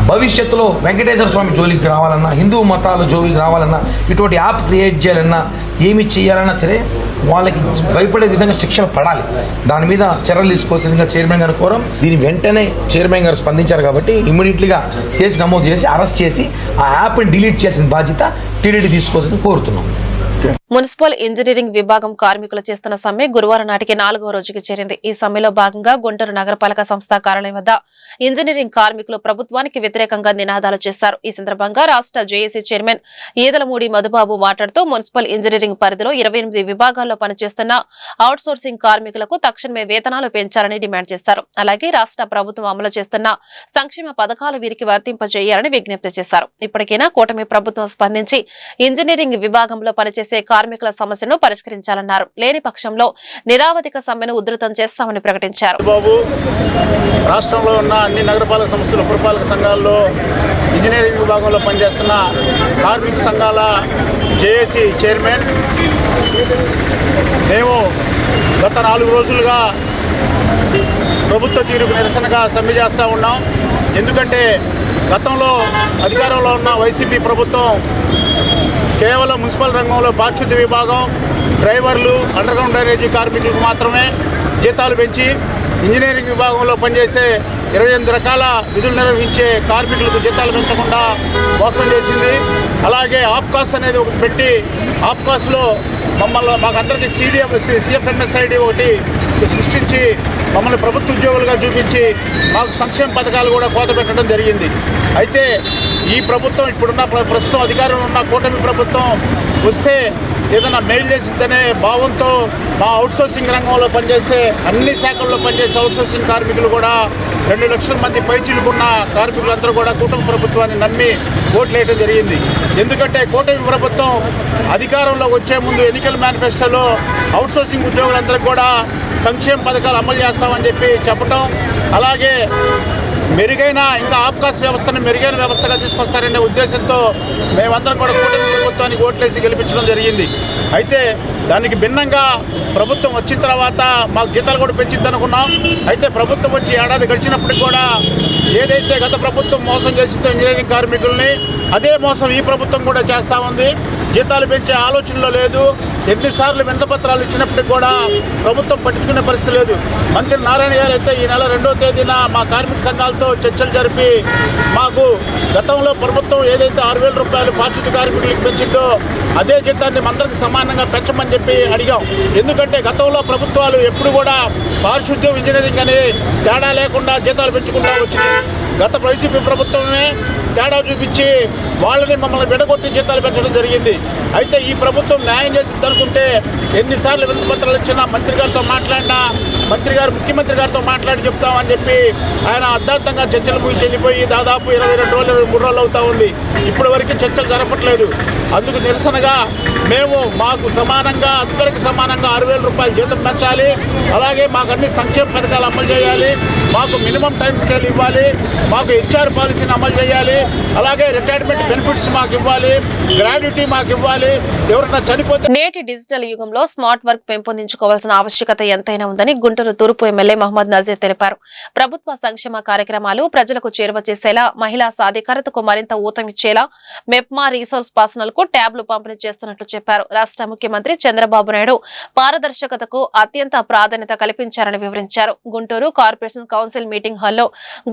భవిష్యత్తులో వెంకటేశ్వర స్వామి జోలికి రావాలన్నా, హిందూ మతాల జోలికి రావాలన్నా, ఇటువంటి యాప్ క్రియేట్ చేయాలన్నా, ఏమి చేయాలన్నా సరే వాళ్ళకి భయపడే విధంగా శిక్షలు పడాలి. దాని మీద చర్యలు తీసుకోవాల్సిందిగా చైర్మన్ గారు కోరం. దీని వెంటనే చైర్మన్ గారు స్పందించారు కాబట్టి ఇమ్మీడియట్లీగా కేసు నమోదు చేసి అరెస్ట్ చేసి ఆ యాప్ని డిలీట్ చేసిన బాధ్యత టీటీడీ తీసుకోవాల్సింది కోరుతున్నాం.
మున్సిపల్ ఇంజనీరింగ్ విభాగం కార్మికులు చేస్తున్న సమ్మె గురువారం నాటికి 4వ రోజుకి చేరింది. ఈ సమ్మెలో భాగంగా గుంటూరు నగరపాలక సంస్థ కార్యాలయం వద్ద ఇంజనీరింగ్ కార్మికులు ప్రభుత్వానికి వ్యతిరేకంగా నినాదాలు చేశారు. ఈ సందర్భంగా రాష్ట్ర జేఏసీ చైర్మన్ ఈదలమూడి మధుబాబు మాట్లాడుతూ మున్సిపల్ ఇంజనీరింగ్ పరిధిలో 28 విభాగాల్లో పనిచేస్తున్న అవుట్ సోర్సింగ్ కార్మికులకు తక్షణమే వేతనాలు పెంచాలని డిమాండ్ చేశారు. అలాగే రాష్ట్ర ప్రభుత్వం అమలు చేస్తున్న సంక్షేమ పథకాలు వీరికి వర్తింపజేయాలని విజ్ఞప్తి చేశారు. ఇప్పటికైనా కూటమి ప్రభుత్వం స్పందించి ఇంజనీరింగ్ విభాగంలో పనిచేసే కార్మికుల సమస్యను పరిష్కరించాలన్నారు. లేని పక్షంలో నిరావధిక సమ్మెను ఉధృతం చేస్తామని ప్రకటించారు.
బాబు రాష్ట్రంలో ఉన్న అన్ని నగరపాలక సంస్థల పురపాలక సంఘాల్లో ఇంజనీరింగ్ విభాగంలో పనిచేస్తున్న కార్మిక సంఘాల జేఏసీ చైర్మన్. మేము గత 4 రోజులుగా ప్రభుత్వ తీరుకు నిరసనగా సమ్మె చేస్తూ ఉన్నాం. ఎందుకంటే గతంలో అధికారంలో ఉన్న వైసీపీ ప్రభుత్వం కేవలం మున్సిపల్ రంగంలో పారిశుద్ధ్య విభాగం, డ్రైవర్లు, అండర్గ్రౌండ్ డ్రైనేజీ కార్మికులకు మాత్రమే జీతాలు పెంచి ఇంజనీరింగ్ విభాగంలో పనిచేసే 28 రకాల విధులు నిర్వహించే కార్మికులకు జీతాలు పెంచకుండా మోసం చేసింది. అలాగే ఆప్కాస్ అనేది ఒకటి పెట్టి ఆప్కాస్లో మాకందరికీ CFMSID ఒకటి సృష్టించి మమ్మల్ని ప్రభుత్వ ఉద్యోగులుగా చూపించి మాకు సంక్షేమ పథకాలు కూడా కోత పెట్టడం జరిగింది. అయితే ఈ ప్రభుత్వం ఇప్పుడున్న ప్రస్తుతం అధికారంలో ఉన్న కూటమి ప్రభుత్వం వస్తే ఏదైనా మెయిల్ చేసిద్దనే భావంతో మా అవుట్సోర్సింగ్ రంగంలో పనిచేసే అన్ని శాఖల్లో పనిచేసే అవుట్సోర్సింగ్ కార్మికులు కూడా 2 లక్షల మంది పైచిలుకున్న కార్మికులందరూ కూడా కూటమి ప్రభుత్వాన్ని నమ్మి ఓట్లేయడం జరిగింది. ఎందుకంటే కూటమి ప్రభుత్వం అధికారంలో వచ్చే ముందు ఎన్నికల మేనిఫెస్టోలో అవుట్సోర్సింగ్ ఉద్యోగులందరికీ కూడా సంక్షేమ పథకాలు అమలు చేస్తామని చెప్పడం, అలాగే మెరుగైన ఇంకా ఆప్కాస్ వ్యవస్థను మెరుగైన వ్యవస్థగా తీసుకొస్తారనే ఉద్దేశంతో మేమందరం కూడా కూటమి ప్రభుత్వానికి ఓట్లేసి గెలిపించడం జరిగింది. అయితే దానికి భిన్నంగా ప్రభుత్వం వచ్చిన తర్వాత మాకు జీతాలు కూడా పెంచిద్ది అనుకున్నాం. అయితే ప్రభుత్వం వచ్చి ఏడాది గడిచినప్పటికి కూడా ఏదైతే గత ప్రభుత్వం మోసం చేసిందో ఇంజనీరింగ్ కార్మికుల్ని, అదే మోసం ఈ ప్రభుత్వం కూడా చేస్తూ ఉంది. జీతాలు పెంచే ఆలోచనలో లేదు. ఎన్నిసార్లు వినతిపత్రాలు ఇచ్చినప్పటికి కూడా ప్రభుత్వం పట్టించుకునే పరిస్థితి లేదు. మంత్రి నారాయణ గారు అయితే ఈ నెల 2వ తేదీన మా కార్మిక సంఘాలతో చర్చలు జరిపి మాకు గతంలో ప్రభుత్వం ఏదైతే 6,000 రూపాయలు పారిశుద్ధ్య కార్మికులకు పెంచిందో అదే జీతాన్ని అందరికి సమానంగా పెంచమని చెప్పి అడిగాం. ఎందుకంటే గతంలో ప్రభుత్వాలు ఎప్పుడు కూడా పారిశుద్ధ్యం, ఇంజనీరింగ్ అని తేడా లేకుండా జీతాలు పెంచుకుంటూ వచ్చినాయి. గత వైసీపీ ప్రభుత్వమే తేడా చూపించి వాళ్ళని మమ్మల్ని విడగొట్టి జీతాలు పెంచడం జరిగింది. అయితే ఈ ప్రభుత్వం న్యాయం చేసింది అనుకుంటే ఎన్నిసార్లు వినతిపత్రాలు ఇచ్చినా మంత్రి గారితో మాట్లాడినా ముఖ్యమంత్రి గారితో మాట్లాడి చెప్తామని చెప్పి ఆయన అర్ధాంతంగా చర్చలు ముగిసి వెళ్ళిపోయి దాదాపు 22 రోజులు 3 రోజులు అవుతా ఉంది. ఇప్పటి వరకు చర్చలు జరపట్లేదు. అందుకు నిరసనగా మేము మాకు సమానంగా అందరికి సమానంగా 6,000 రూపాయలు జీతం పెంచాలి, అలాగే మాకు అన్ని సంక్షేమ పథకాలు అమలు చేయాలి, మాకు మినిమం టైం స్కేల్ ఇవ్వాలి, మాకు హెచ్ఆర్ పాలసీని అమలు చేయాలి, అలాగే రిటైర్మెంట్ బెనిఫిట్స్ మాకు ఇవ్వాలి, గ్రాడ్యుటీ మాకు ఇవ్వాలి. ఎవరైనా చనిపోతే
నేటి డిజిటల్ యుగంలో స్మార్ట్ వర్క్ పెంపొందించుకోవాల్సిన ఆవశ్యకత ఎంతైనా ఉందని గుంటూరు తూర్పు ఎమ్మెల్యే మహమ్మద్ నజీర్ తెలిపారు. ప్రభుత్వ సంక్షేమ కార్యక్రమాలు ప్రజలకు చేరువ చేసేలా, మహిళా సాధికారతకు మరింత ఊతమిచ్చేలా మెప్మా రీసోర్స్ పర్సనల్ కు ట్యాబ్లు పంపిణీ చేస్తున్నట్లు చెప్పారు. రాష్ట్ర ముఖ్యమంత్రి చంద్రబాబు నాయుడు పారదర్శకతకు అత్యంత ప్రాధాన్యత కల్పించారని వివరించారు. గుంటూరు కార్పొరేషన్ కౌన్సిల్ మీటింగ్ హాల్లో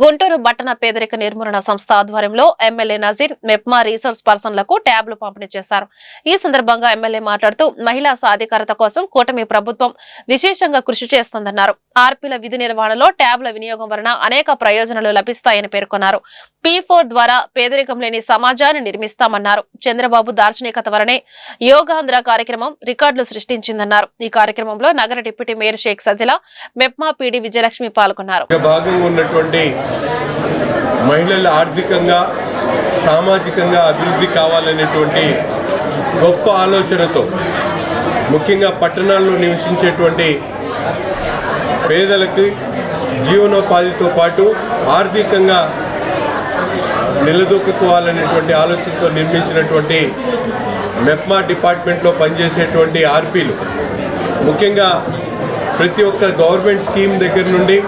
గుంటూరు పట్టణ పేదరిక నిర్మూలన సంస్థ ఆధ్వర్యంలో ఎమ్మెల్యే నజీర్ మెప్మా రీసోర్స్ పర్సన్లకు ట్యాబ్లు పంపిణీ చేశారు. ఈ సందర్భంగా ఎమ్మెల్యే మాట్లాడుతూ మహిళా సాధికారత కోసం కూటమి ప్రభుత్వం విశేషంగా కృషి చేస్తోందన్నారు. ఆర్పీల విధి నిర్వహణలో ట్యాబ్ల వినియోగం వలన అనేక ప్రయోజనాలు లభిస్తాయని పేర్కొన్నారు. P4 ద్వారా పేదరికం లేని సమాజాన్ని నిర్మిస్తామన్నారు. చంద్రబాబు దార్శనికత వలనే యోగాంధ్ర కార్యక్రమం రికార్డులు సృష్టించిందన్నారు. ఈ కార్యక్రమంలో నగర deputy mayor Shaik Sajila, MEPMA PD Vijayalakshmi పాల్గొన్నారు.
భాగంగా ఉన్నటువంటి మహిళలు ఆర్థికంగా సామాజికంగా అభివృద్ధి కావాలనేటువంటి గొప్ప ఆలోచనతో ముఖ్యంగా పట్టణాల్లో నివసించేటువంటి పేదలకి జీవనోపాధితో పాటు ఆర్థికంగా నిలదొక్కుకోవాలనేటువంటి ఆలోచనతో నిర్మించినటువంటి మెప్మా డిపార్ట్మెంట్లో పనిచేసేటువంటి ఆర్పీలు ముఖ్యంగా ప్రతి ఒక్క గవర్నమెంట్ స్కీమ్ దగ్గర నుండి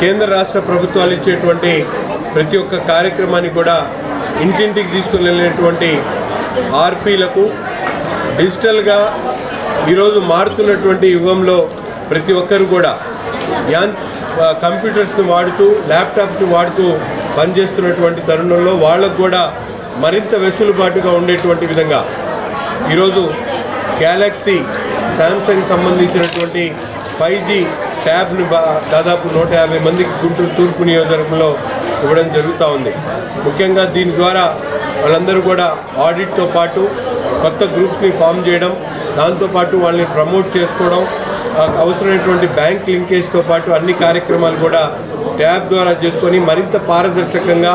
కేంద్ర రాష్ట్ర ప్రభుత్వాలు ఇచ్చేటువంటి ప్రతి ఒక్క కార్యక్రమాన్ని కూడా ఇంటింటికి తీసుకుని వెళ్ళినటువంటి ఆర్పీలకు డిజిటల్గా ఈరోజు మారుతున్నటువంటి యుగంలో ప్రతి ఒక్కరు కూడా కంప్యూటర్స్ని వాడుతూ ల్యాప్టాప్స్ని వాడుతూ పనిచేస్తున్నటువంటి తరుణంలో వాళ్ళకు కూడా మరింత వెసులుబాటుగా ఉండేటువంటి విధంగా ఈరోజు గ్యాలక్సీ శాంసంగ్ సంబంధించినటువంటి 5G ట్యాబ్ను దాదాపు 150 మందికి గుంటూరు తూర్పు నియోజకవర్గంలో ఇవ్వడం జరుగుతూ ఉంది. ముఖ్యంగా దీని ద్వారా వాళ్ళందరూ కూడా ఆడిట్తో పాటు కొత్త గ్రూప్స్ని ఫామ్ చేయడం, దాంతోపాటు వాళ్ళని ప్రమోట్ చేసుకోవడం, అవసరమైనటువంటి బ్యాంక్ లింకేజ్తో పాటు అన్ని కార్యక్రమాలు కూడా ట్యాబ్ ద్వారా చేసుకొని మరింత పారదర్శకంగా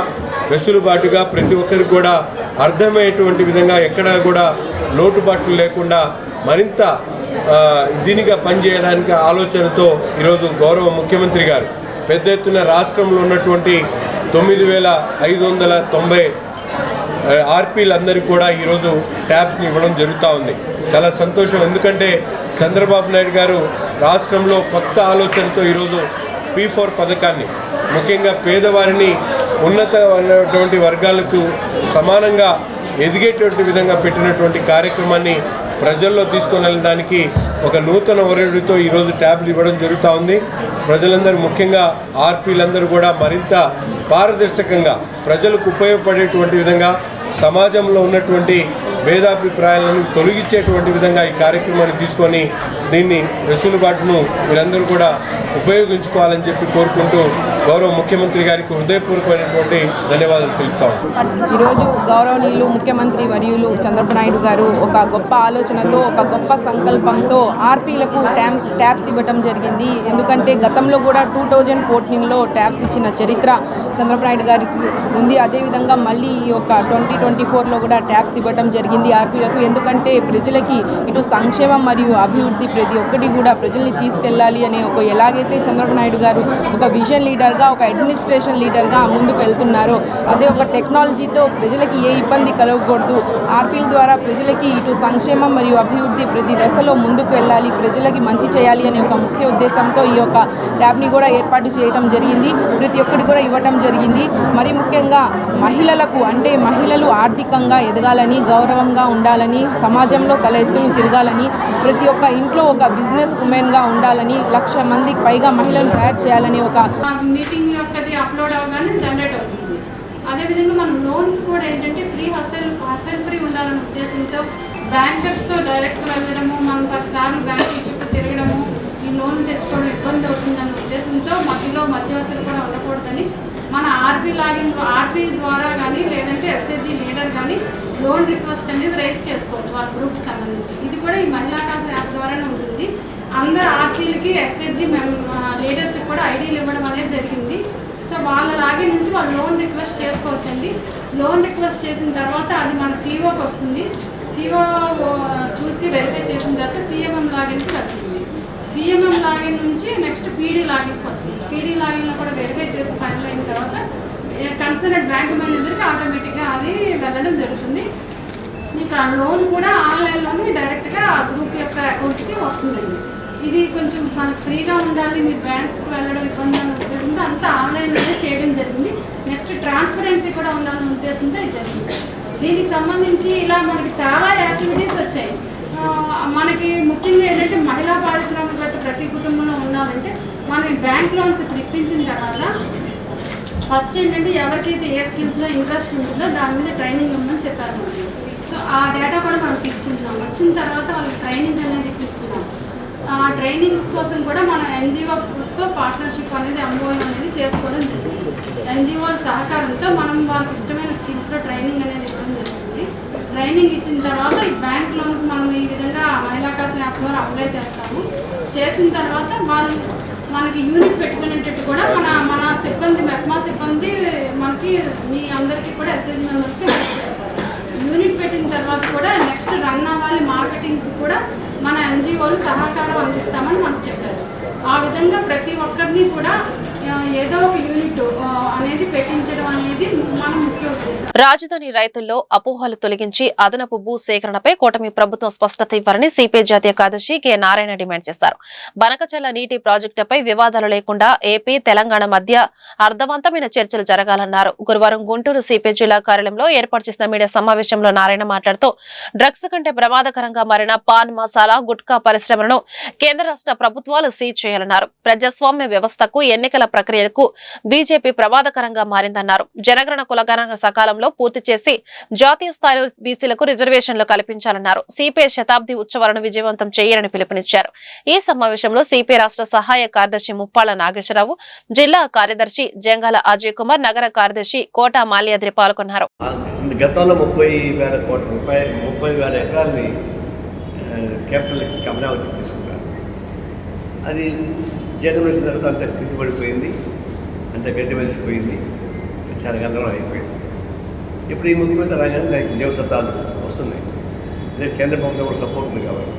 వెసులుబాటుగా ప్రతి ఒక్కరికి కూడా అర్థమయ్యేటువంటి విధంగా ఎక్కడా కూడా లోటుబాట్లు లేకుండా మరింత దీనిగా పనిచేయడానికి ఆలోచనతో ఈరోజు గౌరవ ముఖ్యమంత్రి గారు పెద్ద ఎత్తున రాష్ట్రంలో ఉన్నటువంటి 9,590 ఆర్పీలందరికీ కూడా ఈరోజు ట్యాబ్స్ని ఇవ్వడం జరుగుతూ ఉంది. చాలా సంతోషం. ఎందుకంటే చంద్రబాబు నాయుడు గారు రాష్ట్రంలో కొత్త ఆలోచనతో ఈరోజు P4 పథకాన్ని ముఖ్యంగా పేదవారిని ఉన్నతమైనటువంటి వర్గాలకు సమానంగా ఎదిగేటువంటి విధంగా పెట్టినటువంటి కార్యక్రమాన్ని ప్రజల్లో తీసుకొని వెళ్ళడానికి ఒక నూతన ఒరడితో ఈరోజు ట్యాబ్లు ఇవ్వడం జరుగుతూ ఉంది. ప్రజలందరూ ముఖ్యంగా ఆర్పీలందరూ కూడా మరింత పారదర్శకంగా ప్రజలకు ఉపయోగపడేటువంటి విధంగా సమాజంలో ఉన్నటువంటి భేదాభిప్రాయాలను తొలగించేటువంటి విధంగా ఈ కార్యక్రమాన్ని తీసుకొని దీన్ని వెసులుబాటును మీరందరూ కూడా ఉపయోగించుకోవాలని చెప్పి కోరుకుంటూ గౌరవ ముఖ్యమంత్రి గారికి హృదయపూర్వకమైనటువంటి ధన్యవాదాలు తెలుపుతాం.
ఈరోజు గౌరవనీయులు ముఖ్యమంత్రి వర్యులు చంద్రబాబు నాయుడు గారు ఒక గొప్ప ఆలోచనతో, ఒక గొప్ప సంకల్పంతో ఆర్పీలకు ట్యాబ్స్ ఇవ్వటం జరిగింది. ఎందుకంటే గతంలో కూడా 2014లో ట్యాబ్స్ ఇచ్చిన చరిత్ర చంద్రబాబు నాయుడు గారికి ఉంది. అదేవిధంగా మళ్ళీ ఈ యొక్క 2024లో కూడా ట్యాబ్స్ ఇవ్వటం జరిగింది ఆర్పీలకు. ఎందుకంటే ప్రజలకి ఇటు సంక్షేమం మరియు అభివృద్ధి ప్రతి ఒక్కటి కూడా ప్రజల్ని తీసుకెళ్ళాలి అనే ఒక ఎలాగైతే చంద్రబాబు నాయుడు గారు ఒక విజన్ లీడర్గా, ఒక అడ్మినిస్ట్రేషన్ లీడర్గా ముందుకు వెళ్తున్నారో అదే ఒక టెక్నాలజీతో ప్రజలకి ఏ ఇబ్బంది కలగకూడదు, ఆర్పీల ద్వారా ప్రజలకి ఇటు సంక్షేమం మరియు అభివృద్ధి ప్రతి దశలో ముందుకు వెళ్ళాలి, ప్రజలకి మంచి చేయాలి అనే ఒక ముఖ్య ఉద్దేశంతో ఈ యొక్క ట్యాబ్ని కూడా ఏర్పాటు చేయడం జరిగింది. ప్రతి ఒక్కటి కూడా ఇవ్వటం జరిగింది. మరి ముఖ్యంగా మహిళలకు, అంటే మహిళలు ఆర్థికంగా ఎదగాలని, గౌరవంగా ఉండాలని, సమాజంలో తల ఎత్తును తిరగాలని, ప్రతి ఒక్క ఇంట్లో ఒక బిజినెస్ ఉమెన్గా ఉండాలని, 1,00,000 మందికి పైగా మహిళలను తయారు చేయాలని ఒక
మీటింగ్ యొక్కది అప్లోడ్ అవగానే జనరేట్ అవుతుంది. అదేవిధంగా మనం లోన్స్ కూడా ఏంటంటే హస్సల్ ఫ్రీ ఉండాలనే ఉద్దేశంతో బ్యాంకర్స్తో డైరెక్ట్ వెళ్ళడము, మనం 10 సార్లు బ్యాంకుల చుట్టూ తిరగడము, ఈ లోన్ తెచ్చుకోవడం ఇబ్బంది అవుతుందనే ఉద్దేశంతో మధ్యవర్తులు కూడా ఉండకూడదని మన ఆర్పీ ద్వారా కానీ లేదంటే ఎస్హెచ్జి లీడర్ కానీ లోన్ రిక్వెస్ట్ అనేది రైజ్ చేసుకోవచ్చు వాళ్ళ గ్రూప్ సంబంధించి. ఇది కూడా ఈ మహిళా కాస్ యాప్ ద్వారానే ఉంటుంది. అందరు ఆర్పీలకి ఎస్హెచ్జి లీడర్స్కి కూడా ఐడీలు ఇవ్వడం అనేది జరిగింది. సో వాళ్ళ లాగిన్ నుంచి వాళ్ళు లోన్ రిక్వెస్ట్ చేసుకోవచ్చండి. లోన్ రిక్వెస్ట్ చేసిన తర్వాత అది మన సీఓకి వస్తుంది. సీఓ చూసి వెరిఫై చేసిన తర్వాత సిఎంఎం లాగిన్కి వెళ్తుంది. సిఎంఎం లాగిన్ నుంచి నెక్స్ట్ పీడీ లాగిన్కి వస్తుంది. పీడీ లాగిన్లో కూడా వెరిఫై చేసి ఫైనల్ అయిన తర్వాత కన్సర్న్ బ్యాంక్ మేనేజర్కి ఆటోమేటిక్గా అది వెళ్ళడం జరుగుతుంది. మీకు ఆ లోన్ కూడా ఆన్లైన్లోనే డైరెక్ట్గా ఆ గ్రూప్ యొక్క అకౌంట్కి వస్తుందండి. ఇది కొంచెం మనకు ఫ్రీగా ఉండాలి, మీరు బ్యాంక్స్కి వెళ్ళడం ఇబ్బంది అనే ఉద్దేశంతో అంతా ఆన్లైన్లోనే చేయడం జరిగింది. నెక్స్ట్ ట్రాన్స్పరెన్సీ కూడా ఉండాలనే ఉద్దేశంతో ఇది జరిగింది. దీనికి సంబంధించి ఇలా మనకి చాలా యాక్టివిటీస్ వచ్చాయి. మనకి ముఖ్యంగా ఏంటంటే మహిళా పారిశ్రామికవేత్త ప్రతి కుటుంబంలో ఉండాలంటే మనం బ్యాంక్ లోన్స్ ఇప్పుడు ఇప్పించిన తర్వాత ఫస్ట్ ఏంటంటే ఎవరికైతే ఏ స్కిల్స్లో ఇంట్రెస్ట్ ఉంటుందో దాని మీద ట్రైనింగ్ ఇవ్వమని చెప్పారు మనకి. సో ఆ డేటా కూడా మనం తీసుకుంటున్నాం. వచ్చిన తర్వాత వాళ్ళకి ట్రైనింగ్ అనేది ఇప్పిస్తున్నాం. ఆ ట్రైనింగ్స్ కోసం కూడా మనం ఎన్జిఓస్తో పార్ట్నర్షిప్ అనేది ఎంఓయూ అనేది చేసుకోవడం జరిగింది. ఎన్జిఓల సహకారంతో మనం వాళ్ళకి ఇష్టమైన స్కిల్స్లో ట్రైనింగ్ అనేది ఇవ్వడం జరుగుతుంది. ట్రైనింగ్ ఇచ్చిన తర్వాత ఈ బ్యాంక్ లోన్కి మనం ఈ విధంగా మహిళా కాస్ యాప్ ద్వారా అప్లై చేస్తాము. చేసిన తర్వాత వాళ్ళు మనకి యూనిట్ పెట్టుకునేటట్టు కూడా మన సిబ్బంది మెప్మా సిబ్బంది మనకి మీ అందరికీ కూడా ఎస్ఎస్జి మెంబర్స్కి హెల్ప్ చేస్తారు. యూనిట్ పెట్టిన తర్వాత కూడా నెక్స్ట్ రన్ అవ్వాలి మార్కెటింగ్కి కూడా మన ఎన్జిఓలు సహకారం అందిస్తామని మనకు చెప్పారు. ఆ విధంగా ప్రతి ఒక్కరిని కూడా ఏదో ఒక యూనిట్ అనేది పెట్టించడం అనేది మన ముఖ్య ఉద్దేశం.
రాజధాని రైతుల్లో అపోహలు తొలగించి అదనపు భూ సేకరణపై కూటమి ప్రభుత్వం స్పష్టత ఇవ్వాలని సిపిఐ జాతీయ కార్యదర్శి కె నారాయణ డిమాండ్ చేశారు. బనకచర్ల నీటి ప్రాజెక్టుపై వివాదాలు లేకుండా ఏపీ తెలంగాణ మధ్య అర్థవంతమైన చర్చలు జరగాలన్నారు. గురువారం గుంటూరు సిపిఐ జిల్లా కార్యాలయంలో ఏర్పాటు చేసిన మీడియా సమావేశంలో నారాయణ మాట్లాడుతూ డ్రగ్స్ కంటే ప్రమాదకరంగా మారిన పాన్ మసాలా గుట్కా పరిశ్రమలను కేంద్ర రాష్ట్ర ప్రభుత్వాలు సీజ్ చేయాలన్నారు. ప్రజాస్వామ్య వ్యవస్థకు ఎన్నికల ప్రక్రియకు బీజేపీ ప్రమాదకరంగా మారిందన్నారు. జనగణన కులగణన సకాలంలో పూర్తి చేసి జాతీయ స్థాయిలో బీసీలకు రిజర్వేషన్లు కల్పించాలన్నారు. సిపిఐ శతాబ్ది ఉత్సవాలను విజయవంతం చేయాలని పిలుపునిచ్చారు. ఈ సమావేశంలో సిపిఐ రాష్ట్ర సహాయ కార్యదర్శి ముప్పాళ్ల నాగేశ్వరరావు, జిల్లా కార్యదర్శి జంగాల అజయ్ కుమార్, నగర కార్యదర్శి కోట మాల్యాద్రి పాల్గొన్నారు.
గతంలో 30,000 కోట్ల రూపాయలు 30,000 ఎకరాలని క్యాపిటల్కి అమరావతి తీసుకున్నారు. అది జగన్ వచ్చిన తర్వాత అంత తిట్టుబడిపోయింది, అంత గట్టి మలిసిపోయింది, చాలా గందరగోళం అయిపోయింది. ఇప్పుడు ఈ ముఖ్యమంత్రి రాగానే దానికి జీవసత్తాలు వస్తున్నాయి. అదే కేంద్ర ప్రభుత్వం కూడా సపోర్ట్ ఉంది కాబట్టి.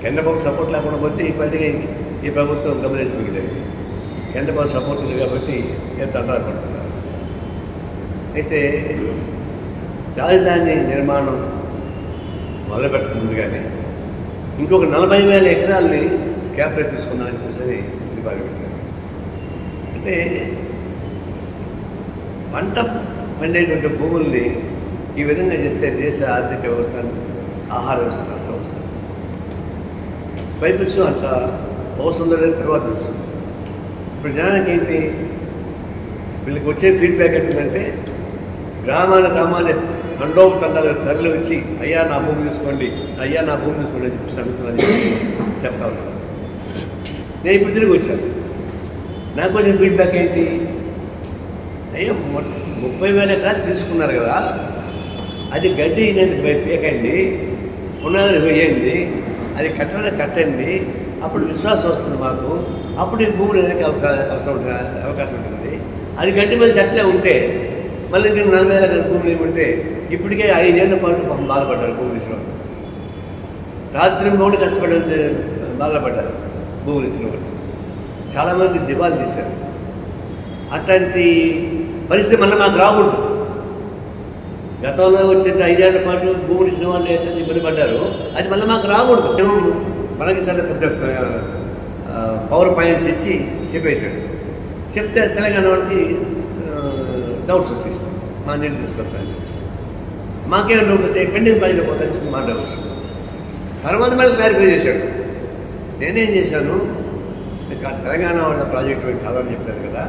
కేంద్ర ప్రభుత్వం సపోర్ట్ లేకుండా పోతే ఈ పార్టీగా ఈ ప్రభుత్వం గమనించగలిగేది. కేంద్ర ప్రభుత్వం సపోర్ట్ ఉంది కాబట్టి ఎంత అంటారు పడుతున్నారు. అయితే రాజధాని నిర్మాణం మొదలుపెట్టక ముందుగానే ఇంకొక 40,000 ఎకరాలని క్యాపిటల్ తీసుకున్నామని చెప్పేసి ఇది బాధపెట్టారు. అంటే పంట పండేటువంటి భూముల్ని ఈ విధంగా చేస్తే దేశ ఆర్థిక వ్యవస్థ, ఆహార వ్యవస్థ నష్టం వస్తుంది. పైపుచ్చు అంత అవసరం లేని తర్వాత తెలుస్తుంది. ఇప్పుడు జనానికి ఏంటి, వీళ్ళకి వచ్చే ఫీడ్బ్యాక్ ఏంటంటే గ్రామాల తండోపతండాలు తరలి వచ్చి అయ్యా నా భూమి తీసుకోండి, అయ్యా నా భూమి తీసుకోండి అని చెప్పి అడుగుతున్నాను చెప్తా ఉన్నాను. నేను ఇప్పుడు తిరిగి వచ్చాను. నాకు వచ్చిన ఫీడ్బ్యాక్ ఏంటి, అయ్యా 30,000 ఎకరాలు తీసుకున్నారు కదా, అది గడ్డి నేను పీకండి, పునాదులు వేయండి, అది కట్టండి, అప్పుడు విశ్వాసం వస్తుంది మాకు, అప్పుడు ఈ భూములు అనేది అవకాశం ఉంటుంది. అది గడ్డి మీద చెట్లే ఉంటే మళ్ళీ ఇంకా 40,000 ఎకరాల భూములు ఏమంటే ఇప్పటికే 5 ఏళ్ల పాటు బాధపడ్డారు భూములు ఇచ్చిన వాళ్ళు. రాత్రి మూడు కష్టపడి బాధపడ్డారు భూములు ఇచ్చిన వాళ్ళు. చాలామంది దివాలు తీశారు. అట్లాంటి పరిస్థితి మళ్ళీ మాకు రాకూడదు. గతంలో వచ్చే 5 ఏళ్ల పాటు భూములు ఇచ్చిన వాళ్ళు అయితే ఇబ్బంది పడ్డారు, అది మళ్ళీ మాకు రాకూడదు. మేము మనకి సరే పెద్ద పవర్ పాయింట్స్ ఇచ్చి చెప్పేశాడు. చెప్తే తెలంగాణ వాళ్ళకి డౌట్స్ వచ్చేస్తాయి, మా నీళ్ళు తీసుకొస్తాను. మాకేమైనా డౌట్ వచ్చాయి, పెండింగ్ ప్రాజెక్ట్ పోతాను మా డౌట్. తర్వాత మళ్ళీ క్లారిఫై చేశాడు. నేనేం చేశాను, తెలంగాణ వాళ్ళ ప్రాజెక్టు కాదని చెప్పారు కదా,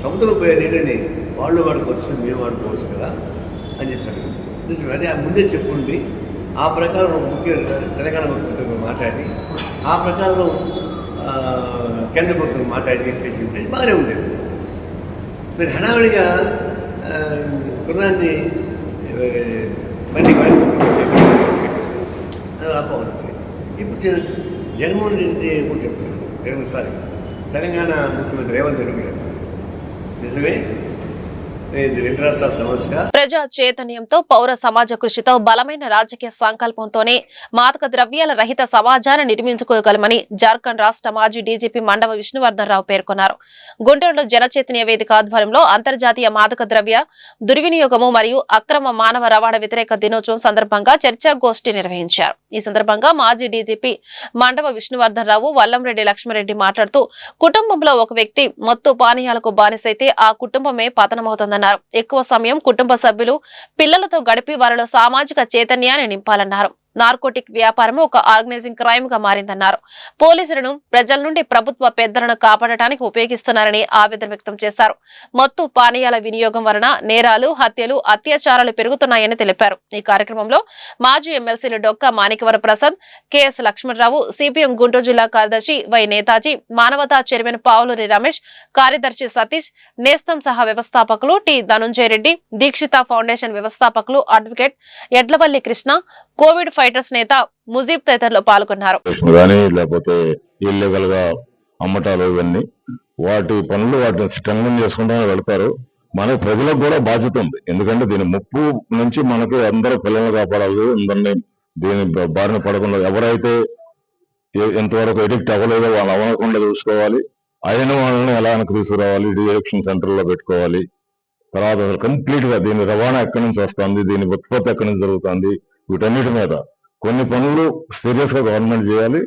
సముద్రం పోయే నీళ్ళని వాళ్ళు వాడుకోవచ్చు, మేము వాడుకోవచ్చు కదా అని చెప్పారు. అదే ముందే చెప్పుండి ఆ ప్రకారం ముఖ్య తెలంగాణ ప్రభుత్వంతో మాట్లాడి ఆ ప్రకారం కేంద్ర ప్రభుత్వం మాట్లాడి చేసి ఉంటే బాగానే ఉండేది. మీరు హడావిడిగా కుర్రాన్ని బండి ఆపవచ్చు. ఇప్పుడు జగన్మోహన్ రెడ్డి కూడా చెప్తున్నారు, సారీ తెలంగాణ ముఖ్యమంత్రి రేవంత్ రెడ్డి చెప్తున్నారు, నిజమే, ఇది రెండు రాష్ట్రాల సమస్య.
ప్రజా చైతన్యంతో పౌర సమాజ కృషితో బలమైన రాజకీయ సంకల్పంతోనే మాదక ద్రవ్యాల రహిత సమాజాన్ని నిర్మించుకోగలమని జార్ఖండ్ రాష్ట్ర మాజీ డీజీపీ మండవ విష్ణువర్ధన్ రావు పేర్కొన్నారు. గుంటూరులో జనచైతన్య వేదిక ఆధ్వర్యంలో అంతర్జాతీయ మాదక ద్రవ్య దుర్వినియోగము మరియు అక్రమ మానవ రవాణా వ్యతిరేక దినోత్సవం సందర్భంగా చర్చాగోష్ఠి నిర్వహించారు. ఈ సందర్భంగా మాజీ డీజీపీ మండవ విష్ణువర్ధన్ రావు, వల్లంరెడ్డి లక్ష్మారెడ్డి మాట్లాడుతూ కుటుంబంలో ఒక వ్యక్తి మత్తు పానీయాలకు బానిసైతే ఆ కుటుంబమే పతనమవుతుందన్నారు. ఎక్కువ సమయం కుటుంబ సభ్యులు పిల్లలతో గడిపి వారిలో సామాజిక చైతన్యాన్ని నింపాలన్నారు. నార్కోటిక్ వ్యాపారం ఒక ఆర్గనైజింగ్ క్రైమ్ గా మారిందన్నారు. పోలీసులను ప్రజల నుండి ప్రభుత్వ పెద్దలను కాపాడటానికి ఉపయోగిస్తున్నారని ఆవేదన వ్యక్తం చేశారు. మత్తు పానీయాల వినియోగం వలన నేరాలు, హత్యలు, అత్యాచారాలు పెరుగుతున్నాయని తెలిపారు. ఈ కార్యక్రమంలో మాజీ ఎమ్మెల్సీలు డొక్కా మాణిక్యవర ప్రసాద్, కెఎస్ లక్ష్మణరావు, సిపిఎం గుంటూరు జిల్లా కార్యదర్శి వై నేతాజీ, మానవతా చైర్మన్ పావులూరి రమేష్, కార్యదర్శి సతీష్, నేస్తం సహా వ్యవస్థాపకులు టి ధనుంజయ రెడ్డి, దీక్షిత ఫౌండేషన్ వ్యవస్థాపకులు అడ్వకేట్ ఎడ్లవల్లి కృష్ణ, కోవిడ్ ఫైటర్స్ నేత ముజీబ్ తదితరులు పాల్గొన్నారు.
లేకపోతే ఇల్లీగల్ గా అమ్మటాలు ఇవన్నీ వాటి పనులు వాటిని స్ట్రెంగ్ చేసుకుంటూ వెళ్తారు. మనకు ప్రజలకు కూడా బాధ్యత ఉంది. ఎందుకంటే దీని ముప్పు నుంచి మనకి అందరూ పిల్లల్ని కాపాడాలి. అందరినీ దీని బారిన పడకుండా ఎవరైతే ఎంతవరకు ఎడిక్ట్ అవ్వలేదో వాళ్ళు అవ్వకుండా చూసుకోవాలి. అయిన వాళ్ళని ఎలా తీసుకురావాలి, డిఎడిక్షన్ సెంటర్ లో పెట్టుకోవాలి. తర్వాత అసలు కంప్లీట్ గా దీని రవాణా ఎక్కడి నుంచి వస్తుంది, దీని ఉత్పత్తి ఎక్కడి నుంచి జరుగుతుంది, వీటన్నిటి మీద కొన్ని పనులు సీరియస్ గా గవర్నమెంట్ చేయాలి.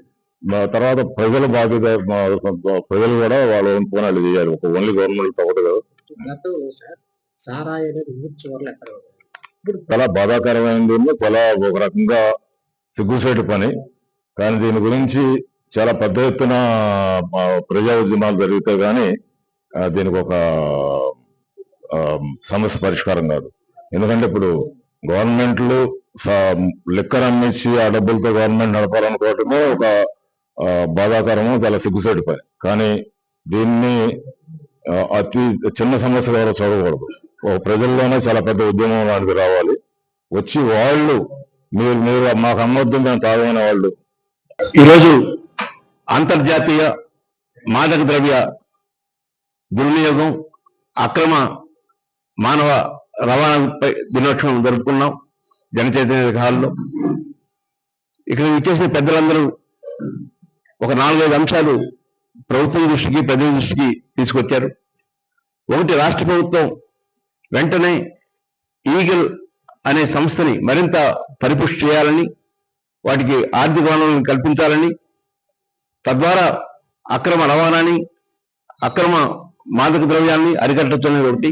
తర్వాత ప్రజల బాధ్యత, ప్రజలు కూడా వాళ్ళ పోనాలు చేయాలి. ఒక ఓన్లీ గవర్నమెంట్ తప్పదు కదా. చాలా బాధాకరమైనది, చాలా ఒక రకంగా సిగ్గుసేటు పని. కానీ దీని గురించి చాలా పెద్ద ఎత్తున ప్రజా ఉద్యమాలు జరిగితే గానీ దీనికి ఒక సమస్య పరిష్కారం కాదు. ఎందుకంటే ఇప్పుడు గవర్నమెంట్లు లిక్కర్ అమ్మించి ఆ డబ్బులతో గవర్నమెంట్ నడపాలనుకోవటమే ఒక బాధాకరము, చాలా సిగ్గుసేటు పని. కానీ దీన్ని అతి చిన్న సమస్యగా ఎవరో చూడకూడదు. ప్రజల్లోనే చాలా పెద్ద ఉద్యమం లాంటిది రావాలి. వచ్చి వాళ్ళు మీరు మాకు అమ్మొద్దు మేము తాగైన వాళ్ళు. ఈరోజు అంతర్జాతీయ మాదక ద్రవ్య దుర్వినియోగం, అక్రమ మానవ రవాణాపై దినోత్సవం జరుపుకున్నాం జనచైతన్య హాల్లో. ఇక్కడ ఇచ్చేసిన పెద్దలందరూ ఒక 4-5 అంశాలు ప్రభుత్వం దృష్టికి, ప్రజల దృష్టికి తీసుకొచ్చారు. ఒకటి, రాష్ట్ర ప్రభుత్వం వెంటనే ఈగల్ అనే సంస్థని మరింత పరిపుష్టి చేయాలని, వాటికి ఆర్థిక వనరులను కల్పించాలని, తద్వారా అక్రమ రవాణాని, అక్రమ మాదక ద్రవ్యాన్ని అరికట్టొచ్చని ఒకటి.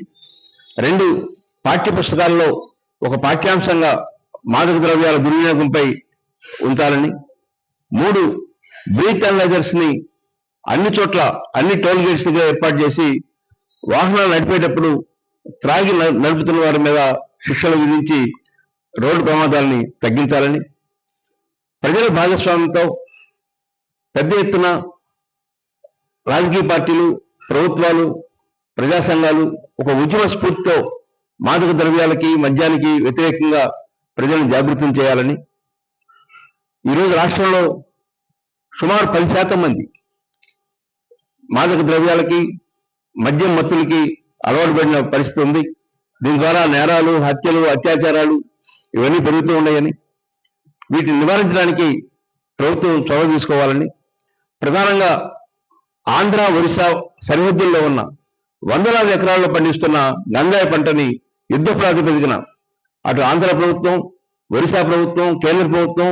2, పాఠ్య పుస్తకాల్లో ఒక పాఠ్యాంశంగా మాదక ద్రవ్యాల దుర్వినియోగంపై ఉంచాలని. 3, బ్రీత్ అనలైజర్స్ ని అన్ని చోట్ల, అన్ని టోల్ గేట్స్ దగ్గర ఏర్పాటు చేసి వాహనాలు నడిపేటప్పుడు త్రాగి నడుపుతున్న వారి మీద శిక్షలు విధించి రోడ్డు ప్రమాదాలని తగ్గించాలని. ప్రజల భాగస్వామ్యంతో పెద్ద ఎత్తున రాజకీయ పార్టీలు, ప్రభుత్వాలు, ప్రజా సంఘాలు ఒక ఉద్యమ స్ఫూర్తితో మాదక ద్రవ్యాలకి, మద్యానికి వ్యతిరేకంగా ప్రజలను జాగృతం చేయాలని. ఈరోజు రాష్ట్రంలో సుమారు 10% మంది మాదక ద్రవ్యాలకి, మద్యం మత్తులకి అలవాటు పడిన పరిస్థితి ఉంది. దీని ద్వారా నేరాలు, హత్యలు, అత్యాచారాలు ఇవన్నీ పెరుగుతూ ఉన్నాయని, వీటిని నివారించడానికి ప్రభుత్వం చొరవ తీసుకోవాలని. ప్రధానంగా ఆంధ్ర, ఒరిస్సా సరిహద్దుల్లో ఉన్న వందలాది ఎకరాల్లో పండిస్తున్న గంజాయి పంటని యుద్ధ ప్రాతిపదికన అటు ఆంధ్ర ప్రభుత్వం, ఒరిస్సా ప్రభుత్వం, కేంద్ర ప్రభుత్వం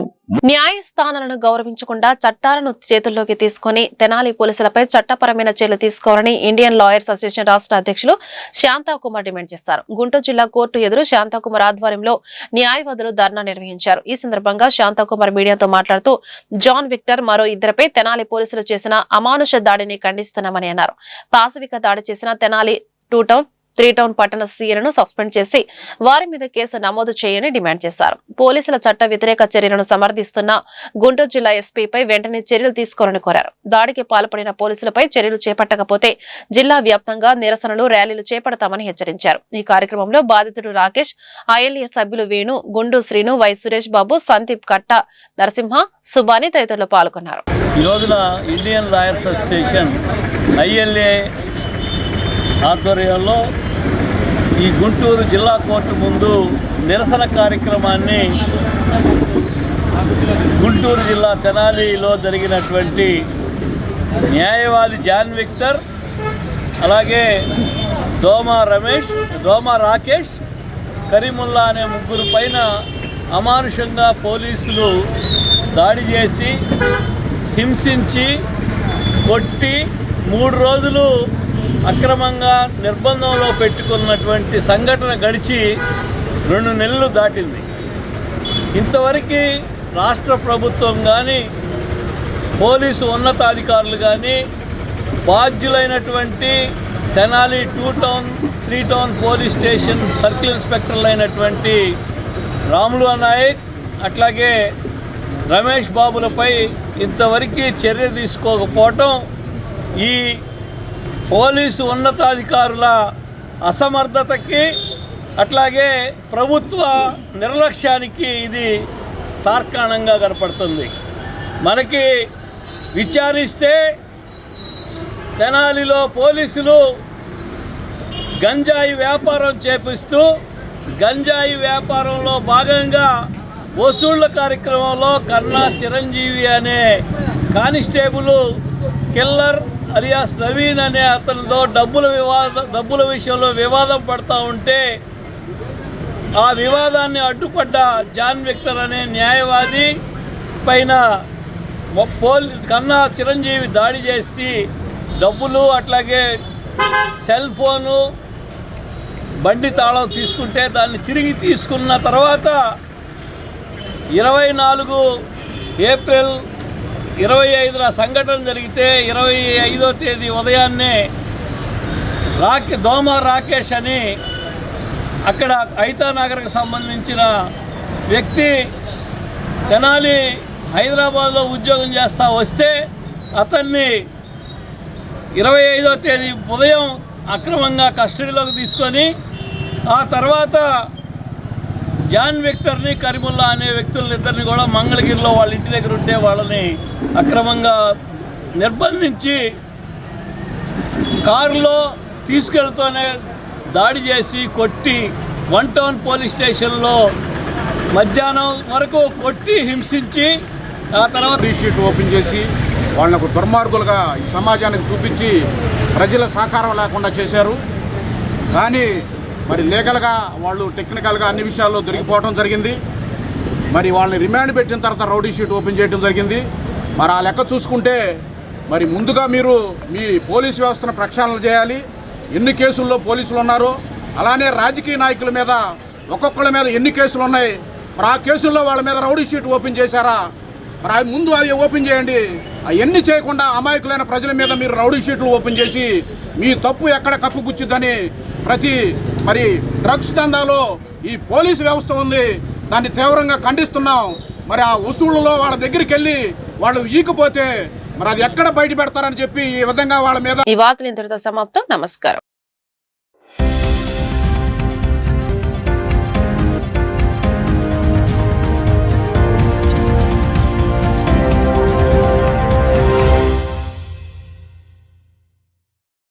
న్యాయస్థానాలను గౌరవించకుండా చట్టాలను చేతుల్లోకి తీసుకుని తెనాలి పోలీసులపై చట్టపరమైన చర్యలు తీసుకోవాలని ఇండియన్ లాయర్స్ అసోసియేషన్ రాష్ట్ర అధ్యక్షులు శాంతాకుమార్ డిమాండ్ చేశారు. గుంటూరు జిల్లా కోర్టు ఎదురు శాంతాకుమార్ ఆధ్వర్యంలో న్యాయవాదులు ధర్నా నిర్వహించారు. ఈ సందర్భంగా శాంతాకుమార్ మీడియాతో మాట్లాడుతూ జాన్ విక్టర్, మరో 2 తెనాలి పోలీసులు చేసిన అమానుష దాడిని ఖండిస్తున్నామని అన్నారు. పాశవిక దాడి చేసిన తెనాలి 2 టౌన్ 3 టౌన్ పట్టణ సీలను సస్పెండ్ చేసి వారి మీద కేసు నమోదు చేయని డిమాండ్ చేశారు. పోలీసుల చట్ట వ్యతిరేక చర్యలను సమర్థిస్తున్న గుంటూరు జిల్లా ఎస్పీపై వెంటనే చర్యలు తీసుకోవాలని కోరారు. దాడికి పాల్పడిన పోలీసులపై చర్యలు చేపట్టకపోతే జిల్లా వ్యాప్తంగా నిరసనలు, ర్యాలీలు చేపడతామని హెచ్చరించారు. ఈ కార్యక్రమంలో బాధితుడు రాకేష్, ఐఎల్ఏ సభ్యులు వేణు, గుండు శ్రీను, వై సురేష్ బాబు, సందీప్ కట్ట, నరసింహ, సుబాని తదితరులు పాల్గొన్నారు.
ఈ రోజున ఇండియన్ లాయర్స్ అసోసియేషన్, ఐఎల్ఏ ఆధ్వర్యంలో ఈ గుంటూరు జిల్లా కోర్టు ముందు నిరసన కార్యక్రమాన్ని గుంటూరు జిల్లా తెనాలిలో జరిగినటువంటి న్యాయవాది జాన్ విక్టర్, అలాగే దోమా రాకేష్, కరీముల్లా అనే ముగ్గురు పైన అమానుషంగా పోలీసులు దాడి చేసి హింసించి కొట్టి 3 రోజులు అక్రమంగా నిర్బంధంలో పెట్టుకున్నటువంటి సంఘటన గడిచి 2 నెలలు దాటింది. ఇంతవరకు రాష్ట్ర ప్రభుత్వం కానీ పోలీసు ఉన్నతాధికారులు కానీ బాధ్యులైనటువంటి Tenali 2 town 3 town police station circle ఇన్స్పెక్టర్లు అయినటువంటి రాములు నాయక్ అట్లాగే రమేష్ బాబులపై ఇంతవరకు చర్య తీసుకోకపోవటం ఈ పోలీసు ఉన్నతాధికారుల అసమర్థతకి అట్లాగే ప్రభుత్వ నిర్లక్ష్యానికి ఇది తార్కాణంగా కనపడుతుంది. మనకి విచారిస్తే తెనాలిలో పోలీసులు గంజాయి వ్యాపారం చేపిస్తూ గంజాయి వ్యాపారంలో భాగంగా వసూళ్ల కార్యక్రమంలో కన్నా చిరంజీవి అనే కానిస్టేబుల్ కిల్లర్ అలియాస్ నవీన్ అనే అతనితో డబ్బుల విషయంలో వివాదం పడతా ఉంటే ఆ వివాదాన్ని అడ్డుపడ్డ జాన్ విక్టర్ అనే న్యాయవాది పైన కన్నా చిరంజీవి దాడి చేసి డబ్బులు అట్లాగే సెల్ ఫోను బండి తాళం తీసుకుంటే దాన్ని తిరిగి తీసుకున్న తర్వాత 24 ఏప్రిల్ 25న సంఘటన జరిగితే 25వ తేదీ ఉదయాన్నే దోమా రాకేష్ అని అక్కడ ఐతానగర్కి సంబంధించిన వ్యక్తి తెనాలి హైదరాబాద్లో ఉద్యోగం చేస్తూ వస్తే అతన్ని 25వ తేదీ ఉదయం అక్రమంగా కస్టడీలోకి తీసుకొని ఆ తర్వాత జాన్ విక్టర్ని కరీముల్లా అనే వ్యక్తులిద్దరిని కూడా మంగళగిరిలో వాళ్ళ ఇంటి దగ్గర ఉంటే వాళ్ళని అక్రమంగా నిర్బంధించి కారులో తీసుకెళ్తూనే దాడి చేసి కొట్టి 1 టౌన్ పోలీస్ స్టేషన్లో మధ్యాహ్నం వరకు కొట్టి హింసించి ఆ తర్వాత
షీట్ ఓపెన్ చేసి వాళ్ళకు దుర్మార్గులుగా ఈ సమాజానికి చూపించి ప్రజల సహకారం లేకుండా చేశారు. కానీ మరి లీగల్గా వాళ్ళు టెక్నికల్గా అన్ని విషయాల్లో దొరికిపోవడం జరిగింది. మరి వాళ్ళని రిమాండ్ పెట్టిన తర్వాత రౌడీ షీట్ ఓపెన్ చేయడం జరిగింది. మరి ఆ లెక్క చూసుకుంటే మరి ముందుగా మీరు మీ పోలీసు వ్యవస్థను ప్రక్షాళన చేయాలి. ఎన్ని కేసుల్లో పోలీసులు ఉన్నారో అలానే రాజకీయ నాయకుల మీద ఒక్కొక్కళ్ళ మీద ఎన్ని కేసులు ఉన్నాయి, మరి ఆ కేసుల్లో వాళ్ళ మీద రౌడీ షీట్ ఓపెన్ చేశారా? మరి ముందు అది ఓపెన్ చేయండి. అవన్నీ చేయకుండా అమాయకులైన ప్రజల మీద మీరు రౌడీ షీట్లు ఓపెన్ చేసి మీ తప్పు ఎక్కడ కప్పుపుచ్చుద్దని మరి డ్రగ్స్ దందాలో ఈ పోలీసు వ్యవస్థ ఉంది, దాన్ని తీవ్రంగా ఖండిస్తున్నాం. మరి ఆ వసూళ్లలో వాళ్ళ దగ్గరికి వెళ్ళి వాళ్ళు ఈకపోతే మరి అది ఎక్కడ బయట పెడతారని చెప్పి ఈ విధంగా వాళ్ళ మీద.
ఈ వార్తలు ఇంతటితో సమాప్తం. నమస్కారం.